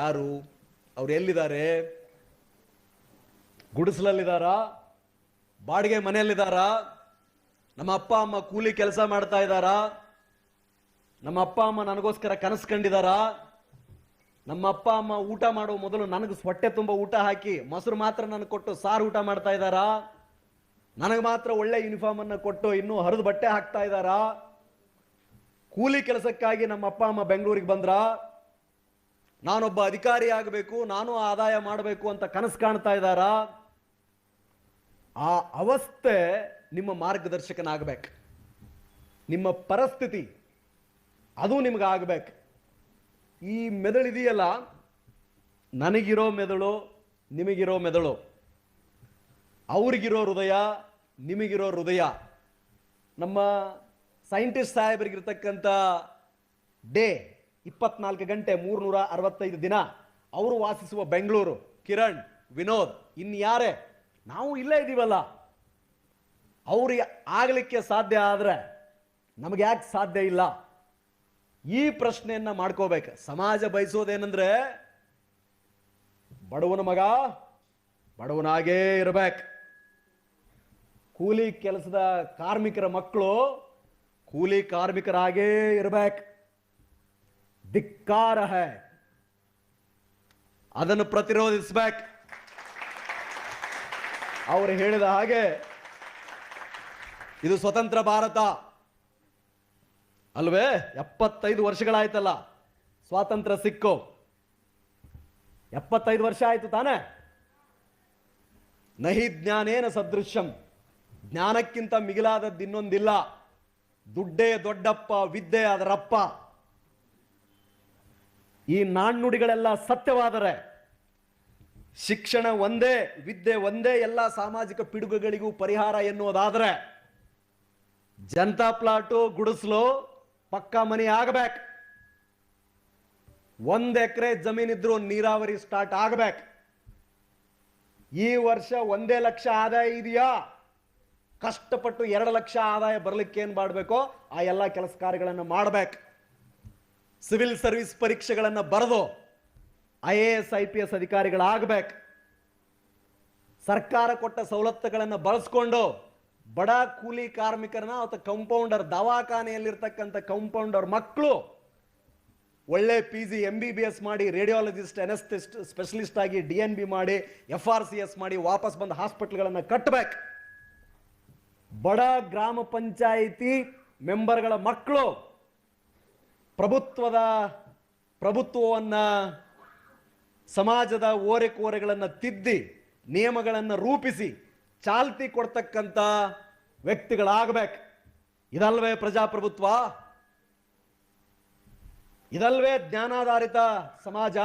ಯಾರು? ಅವ್ರು ಎಲ್ಲಿದ್ದಾರೆ? ಗುಡಿಸಲಲ್ಲಿದ್ದಾರಾ? ಬಾಡಿಗೆ ಮನೆಯಲ್ಲಿದ್ದಾರಾ? ನಮ್ಮ ಅಪ್ಪ ಅಮ್ಮ ಕೂಲಿ ಕೆಲಸ ಮಾಡ್ತಾ ಇದ್ದಾರಾ? ನಮ್ಮ ಅಪ್ಪ ಅಮ್ಮ ನನಗೋಸ್ಕರ ಕನಸು ಕಂಡಿದ್ದಾರಾ? ನಮ್ಮ ಅಪ್ಪ ಅಮ್ಮ ಊಟ ಮಾಡೋ ಮೊದಲು ನನಗೆ ಹೊಟ್ಟೆ ತುಂಬ ಊಟ ಹಾಕಿ ಮೊಸರು ಮಾತ್ರ ನನಗೆ ಕೊಟ್ಟು ಸಾರು ಊಟ ಮಾಡ್ತಾ ಇದ್ದಾರಾ? ನನಗೆ ಮಾತ್ರ ಒಳ್ಳೆ ಯೂನಿಫಾರ್ಮ್ ಅನ್ನು ಕೊಟ್ಟು ಇನ್ನೂ ಹರಿದು ಬಟ್ಟೆ ಹಾಕ್ತಾ ಇದ್ದಾರಾ? ಕೂಲಿ ಕೆಲಸಕ್ಕಾಗಿ ನಮ್ಮ ಅಪ್ಪ ಅಮ್ಮ ಬೆಂಗಳೂರಿಗೆ ಬಂದ್ರ? ನಾನೊಬ್ಬ ಅಧಿಕಾರಿ ಆಗಬೇಕು, ನಾನು ಆದಾಯ ಮಾಡಬೇಕು ಅಂತ ಕನಸು ಕಾಣ್ತಾ ಇದ್ದಾರಾ? ಆ ಅವಸ್ಥೆ ನಿಮ್ಮ ಮಾರ್ಗದರ್ಶಕನಾಗಬೇಕು. ನಿಮ್ಮ ಪರಿಸ್ಥಿತಿ ಅದು ನಿಮಗಾಗಬೇಕು. ಈ ಮೆದುಳಿದೆಯಲ್ಲ, ನನಗಿರೋ ಮೆದುಳು, ನಿಮಗಿರೋ ಮೆದುಳು, ಅವ್ರಿಗಿರೋ ಹೃದಯ, ನಿಮಗಿರೋ ಹೃದಯ. ನಮ್ಮ ಸೈಂಟಿಸ್ಟ್ ಸಾಹೇಬರಿಗಿರ್ತಕ್ಕಂಥ ಡೇ 24 ಗಂಟೆ 365 ದಿನ. ಅವರು ವಾಸಿಸುವ ಬೆಂಗಳೂರು. ಕಿರಣ್, ವಿನೋದ್, ಇನ್ಯಾರೇ, ನಾವು ಇಲ್ಲೇ ಇದ್ದೀವಲ್ಲ. ಅವ್ರಿಗೆ ಆಗಲಿಕ್ಕೆ ಸಾಧ್ಯ ಆದರೆ ನಮಗೆ ಯಾಕೆ ಸಾಧ್ಯ ಇಲ್ಲ? ಈ ಪ್ರಶ್ನೆಯನ್ನ ಮಾಡ್ಕೋಬೇಕು. ಸಮಾಜ ಬಯಸೋದೇನೆಂದ್ರೆ ಬಡವನ ಮಗ ಬಡವನಾಗೇ ಇರಬೇಕು, ಕೂಲಿ ಕೆಲಸದ ಕಾರ್ಮಿಕರ ಮಕ್ಕಳು ಕೂಲಿ ಕಾರ್ಮಿಕರಾಗೇ ಇರಬೇಕು. ಧಿಕ್ಕಾರ ಹೈ, ಅದನ್ನು ಪ್ರತಿರೋಧಿಸಬೇಕು. ಅವರು ಹೇಳಿದ ಹಾಗೆ ಇದು ಸ್ವತಂತ್ರ ಭಾರತ ಅಲ್ವೇ? 75 ವರ್ಷಗಳಾಯ್ತಲ್ಲ ಸ್ವಾತಂತ್ರ್ಯ ಸಿಕ್ಕು. 75 ವರ್ಷ ಆಯ್ತು ತಾನೆ? ನಹಿ ಜ್ಞಾನೇನ ಸದೃಶ್ಯಂ, ಜ್ಞಾನಕ್ಕಿಂತ ಮಿಗಿಲಾದದ್ದು ಇನ್ನೊಂದಿಲ್ಲ. ದುಡ್ಡೇ ದೊಡ್ಡಪ್ಪ, ವಿದ್ಯೆ ಅದರಪ್ಪ. ಈ ನಾಣ್ಣುಡಿಗಳೆಲ್ಲ ಸತ್ಯವಾದರೆ, ಶಿಕ್ಷಣ ಒಂದೇ, ವಿದ್ಯೆ ಒಂದೇ ಎಲ್ಲ ಸಾಮಾಜಿಕ ಪಿಡುಗುಗಳಿಗೂ ಪರಿಹಾರ ಎನ್ನುವುದಾದರೆ, ಜನತಾ ಪ್ಲಾಟು, ಗುಡಿಸಲು, ಪಕ್ಕಾ ಮನೆ ಆಗಬೇಕು. 1 ಎಕರೆ ಜಮೀನಿದ್ರು ನೀರಾವರಿ ಸ್ಟಾರ್ಟ್ ಆಗಬೇಕು. ಈ ವರ್ಷ 1 ಲಕ್ಷ ಆದಾಯ ಇದೆಯಾ? ಕಷ್ಟಪಟ್ಟು 2 ಲಕ್ಷ ಆದಾಯ ಬರಲಿಕ್ಕೆ ಏನ್ ಮಾಡಬೇಕೋ ಆ ಎಲ್ಲ ಕೆಲಸ ಕಾರ್ಯಗಳನ್ನು ಮಾಡಬೇಕು. ಸಿವಿಲ್ ಸರ್ವಿಸ್ ಪರೀಕ್ಷೆಗಳನ್ನು ಬರೆದು IAS IPS ಅಧಿಕಾರಿಗಳಾಗಬೇಕು. ಸರ್ಕಾರ ಕೊಟ್ಟ ಸವಲತ್ತುಗಳನ್ನು ಬಳಸ್ಕೊಂಡು ಬಡ ಕೂಲಿ ಕಾರ್ಮಿಕರನ್ನ ಅಥವಾ ಕಂಪೌಂಡರ್, ದವಾಖಾನೆಯಲ್ಲಿರ್ತಕ್ಕಂಥ ಕಂಪೌಂಡರ್ ಮಕ್ಕಳು ಒಳ್ಳೆ PG MBBS ಮಾಡಿ, ರೇಡಿಯಾಲಜಿಸ್ಟ್, ಅನೆಸ್ಥೆಸ್ಟ್ ಸ್ಪೆಷಲಿಸ್ಟ್ ಆಗಿ DNB ಮಾಡಿ, FRCS ಮಾಡಿ ವಾಪಸ್ ಬಂದ ಹಾಸ್ಪಿಟಲ್ಗಳನ್ನು ಕಟ್ಟಬೇಕು. ಬಡ ಗ್ರಾಮ ಪಂಚಾಯಿತಿ ಮೆಂಬರ್ಗಳ ಮಕ್ಕಳು ಪ್ರಭುತ್ವವನ್ನ, ಸಮಾಜದ ಓರೆಕೋರೆಗಳನ್ನು ತಿದ್ದಿ, ನಿಯಮಗಳನ್ನು ರೂಪಿಸಿ ಚಾಲ್ತಿ ಕೊಡ್ತಕ್ಕಂಥ ವ್ಯಕ್ತಿಗಳಾಗಬೇಕು. ಇದಲ್ವೇ ಪ್ರಜಾಪ್ರಭುತ್ವ? ಇದಲ್ವೇ ಜ್ಞಾನಾಧಾರಿತ ಸಮಾಜ?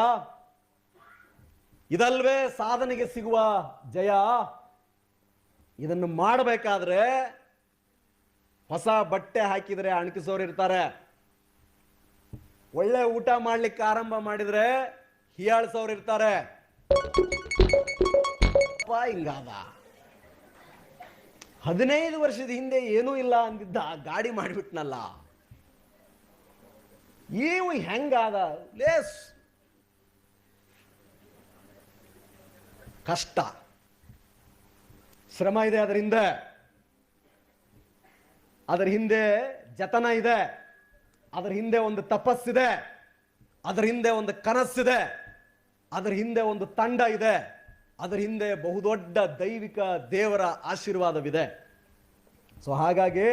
ಇದಲ್ವೇ ಸಾಧನೆಗೆ ಸಿಗುವ ಜಯ? ಇದನ್ನು ಮಾಡಬೇಕಾದ್ರೆ ಹೊಸ ಬಟ್ಟೆ ಹಾಕಿದರೆ ಅಣಕಿಸೋರು ಇರ್ತಾರೆ, ಒಳ್ಳೆ ಊಟ ಮಾಡ್ಲಿಕ್ಕೆ ಆರಂಭ ಮಾಡಿದ್ರೆ ಹೀಯಾಳಿಸೋರು ಇರ್ತಾರೆ. ಹಿಂಗಾದ 15 ವರ್ಷದ ಹಿಂದೆ ಏನೂ ಇಲ್ಲ ಅಂದಿದ್ದ ಗಾಡಿ ಮಾಡಿಬಿಟ್ನಲ್ಲ, ಇವು ಹೆಂಗಾದ? ಲೇಸ್ ಕಷ್ಟ, ಶ್ರಮ ಇದೆ ಅದರ ಹಿಂದೆ ಜತನ ಇದೆ, ಅದರ ಹಿಂದೆ ಒಂದು ತಪಸ್ಸಿದೆ, ಅದರ ಹಿಂದೆ ಒಂದು ಕನಸಿದೆ, ಅದರ ಹಿಂದೆ ಒಂದು ತಂಡ ಇದೆ, ಅದರ ಹಿಂದೆ ಬಹುದೊಡ್ಡ ದೈವಿಕ ದೇವರ ಆಶೀರ್ವಾದವಿದೆ. ಸೊ ಹಾಗಾಗಿ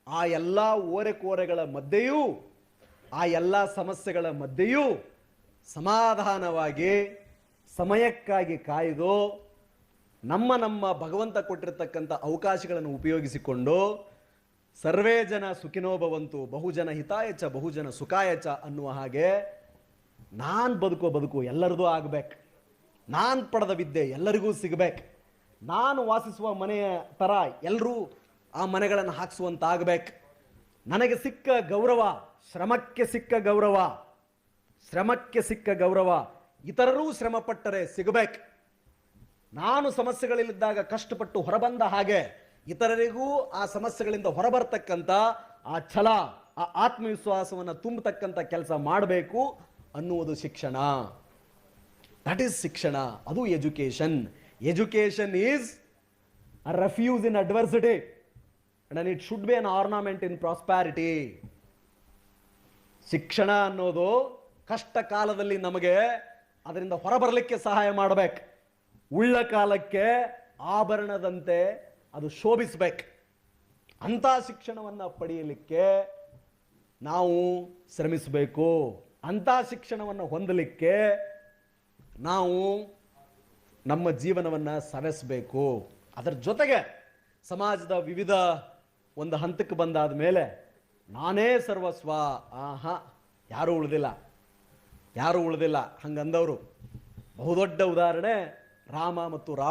ಆ ಎಲ್ಲ ಓರೆಕೋರೆಗಳ ಮಧ್ಯೆಯೂ, ಆ ಎಲ್ಲ ಸಮಸ್ಯೆಗಳ ಮಧ್ಯೆಯೂ ಸಮಾಧಾನವಾಗಿ ಸಮಯಕ್ಕಾಗಿ ಕಾಯ್ದು ನಮ್ಮ ಭಗವಂತ ಕೊಟ್ಟಿರತಕ್ಕಂಥ ಅವಕಾಶಗಳನ್ನು ಉಪಯೋಗಿಸಿಕೊಂಡು ಸರ್ವೇ ಜನ ಸುಖಿನೋ ಭವಂತು, ಬಹುಜನ ಹಿತಾಯಚ ಬಹುಜನ ಸುಖಾಯಚ ಅನ್ನುವ ಹಾಗೆ ನಾನು ಬದುಕು ಎಲ್ಲರದೂ ಆಗಬೇಕು. ನಾನು ಪಡೆದ ವಿದ್ಯೆ ಎಲ್ಲರಿಗೂ ಸಿಗಬೇಕು. ನಾನು ವಾಸಿಸುವ ಮನೆಯ ಥರ ಎಲ್ಲರೂ ಆ ಮನೆಗಳನ್ನು ಹಾಕಿಸುವಂತಾಗಬೇಕು. ನನಗೆ ಸಿಕ್ಕ ಗೌರವ, ಶ್ರಮಕ್ಕೆ ಸಿಕ್ಕ ಗೌರವ ಇತರರೂ ಶ್ರಮಪಟ್ಟರೆ ಸಿಗಬೇಕು. ನಾನು ಸಮಸ್ಯೆಗಳಲ್ಲಿದ್ದಾಗ ಕಷ್ಟಪಟ್ಟು ಹೊರಬಂದ ಹಾಗೆ ಇತರರಿಗೂ ಆ ಸಮಸ್ಯೆಗಳಿಂದ ಹೊರಬರ್ತಕ್ಕಂಥ ಆ ಛಲ, ಆ ಆತ್ಮವಿಶ್ವಾಸವನ್ನು ತುಂಬತಕ್ಕಂಥ ಕೆಲಸ ಮಾಡಬೇಕು. ಅನ್ನುವುದು ಶಿಕ್ಷಣ. ದಟ್ ಈಸ್ ಶಿಕ್ಷಣ, ಅದು education. Education is a refuse in adversity and it should be an ornament in prosperity. ಶಿಕ್ಷಣ ಅನ್ನೋದು ಕಷ್ಟ ಕಾಲದಲ್ಲಿ ನಮಗೆ ಅದರಿಂದ ಹೊರಬರಲಿಕ್ಕೆ ಸಹಾಯ ಮಾಡಬೇಕು. ಉಳ್ಳ ಕಾಲಕ್ಕೆ ಆಭರಣದಂತೆ ಅದು ಶೋಭಿಸಬೇಕು. ಅಂಥ ಶಿಕ್ಷಣವನ್ನು ಪಡೆಯಲಿಕ್ಕೆ ನಾವು ಶ್ರಮಿಸಬೇಕು. ಅಂಥ ಶಿಕ್ಷಣವನ್ನು ಹೊಂದಲಿಕ್ಕೆ ನಾವು ನಮ್ಮ ಜೀವನವನ್ನು ಸವೆಸಬೇಕು. ಅದರ ಜೊತೆಗೆ ಸಮಾಜದ ವಿವಿಧ ಒಂದು ಹಂತಕ್ಕೆ ಬಂದಾದ ಮೇಲೆ ನಾನೇ ಸರ್ವಸ್ವ, ಯಾರೂ ಉಳಿದಿಲ್ಲ ಹಂಗಂದವರು ಬಹುದೊಡ್ಡ ಉದಾಹರಣೆ ರಾಮ ಮತ್ತು